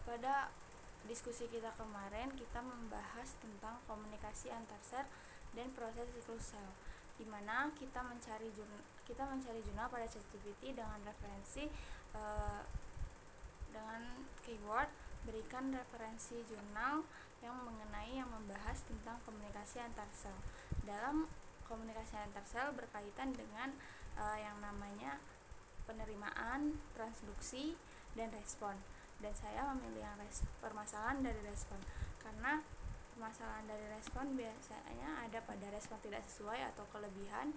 Pada diskusi kita kemarin kita membahas tentang komunikasi antar sel dan proses siklus sel, di mana kita mencari jurnal pada ChatGPT dengan referensi dengan keyword berikan referensi jurnal yang membahas tentang komunikasi antar sel. Dalam komunikasi antar sel berkaitan dengan yang namanya penerimaan, transduksi, dan respon. Dan saya memilih yang permasalahan dari respon karena permasalahan dari respon biasanya ada pada respon tidak sesuai atau kelebihan,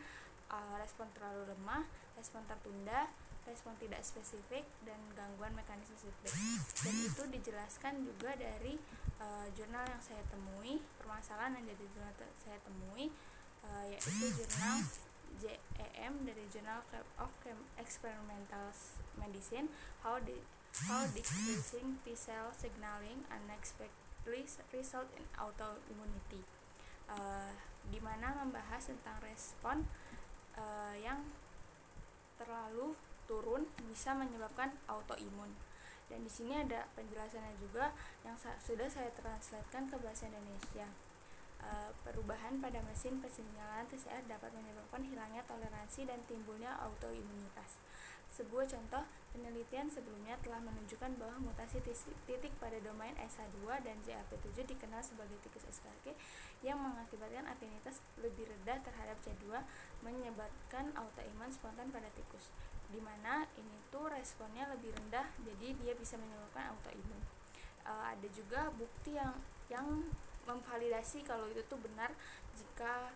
respon terlalu lemah, respon tertunda, respon tidak spesifik, dan gangguan mekanisme feedback. Dan itu dijelaskan juga dari jurnal yang saya temui, permasalahan yang dari jurnal saya temui, yaitu jurnal JEM dari Journal of Experimental Medicine, How Decreasing T-cell Signaling Unexpectedly Result in Autoimmunity, di mana membahas tentang respon yang terlalu turun bisa menyebabkan autoimun. Dan di sini ada penjelasannya juga yang sudah saya translatekan ke bahasa Indonesia. Perubahan pada mesin pensinyalan TCR dapat menyebabkan hilangnya toleransi dan timbulnya autoimunitas. Sebuah contoh penelitian sebelumnya telah menunjukkan bahwa mutasi titik pada domain SH2 dan JAP7 dikenal sebagai tikus SKG yang mengakibatkan afinitas lebih rendah terhadap C2 menyebabkan autoimun spontan pada tikus, di mana ini tuh responnya lebih rendah, jadi dia bisa menyebabkan autoimun. Ada juga bukti yang memvalidasi kalau itu tuh benar jika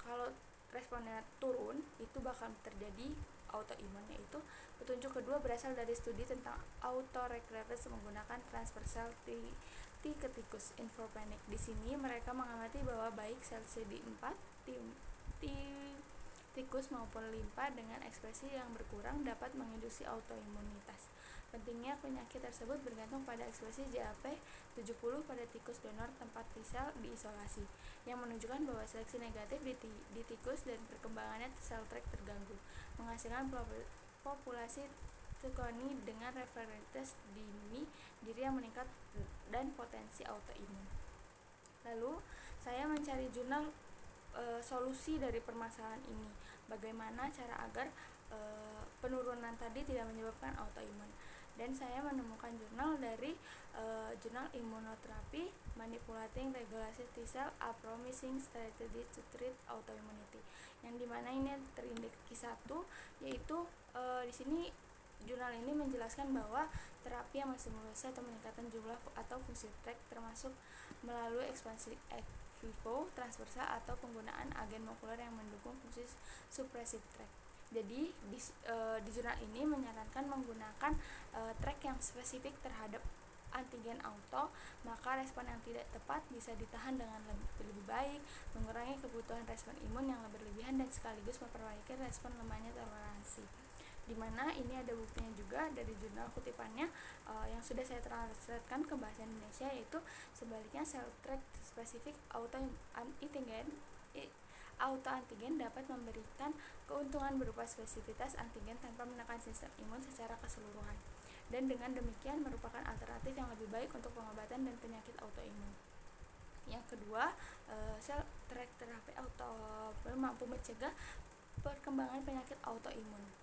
kalau responnya turun itu bakal terjadi autoimun, yaitu petunjuk kedua berasal dari studi tentang autorecruiters menggunakan transfer sel T ke tikus infopenic. Di sini mereka mengamati bahwa baik sel CD4 tikus maupun limpa dengan ekspresi yang berkurang dapat menginduksi autoimunitas. Pentingnya penyakit tersebut bergantung pada ekspresi JAP70 pada tikus donor tempat T-sel diisolasi, yang menunjukkan bahwa seleksi negatif di tikus dan perkembangannya sel tract terganggu, menghasilkan populasi Teconi dengan referensitas dini diri yang meningkat dan potensi autoimun. Lalu saya mencari jurnal solusi dari permasalahan ini, bagaimana cara agar penurunan tadi tidak menyebabkan autoimun. Dan saya menemukan jurnal dari jurnal Immunotherapy Manipulating Regulatory T-cell, A Promising Strategy to Treat Autoimmunity, yang dimana ini terindikasi 1, yaitu di sini jurnal ini menjelaskan bahwa terapi yang menstimulasi atau meningkatkan jumlah atau fungsi tract termasuk melalui ekspansi ex vivo, transversal, atau penggunaan agen molekuler yang mendukung fungsi supresif tract. Jadi di jurnal ini menyarankan menggunakan tract yang spesifik terhadap antigen auto, maka respon yang tidak tepat bisa ditahan dengan lebih baik, mengurangi kebutuhan respon imun yang berlebihan, dan sekaligus memperbaiki respon lemahnya toleransi. Dimana ini ada buktinya juga dari jurnal kutipannya yang sudah saya translatekan ke bahasa Indonesia, yaitu sebaliknya sel tract spesifik autoantigen dapat memberikan keuntungan berupa spesifitas antigen tanpa menekan sistem imun secara keseluruhan, dan dengan demikian merupakan alternatif yang lebih baik untuk pengobatan dan penyakit autoimun. Yang kedua, sel tract terapi autoimun mampu mencegah perkembangan penyakit autoimun.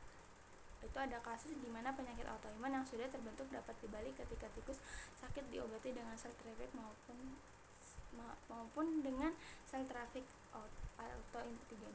Itu ada kasus di mana penyakit autoimun yang sudah terbentuk dapat dibalik ketika tikus sakit diobati dengan sel traffic maupun dengan sel traffic autoantigen.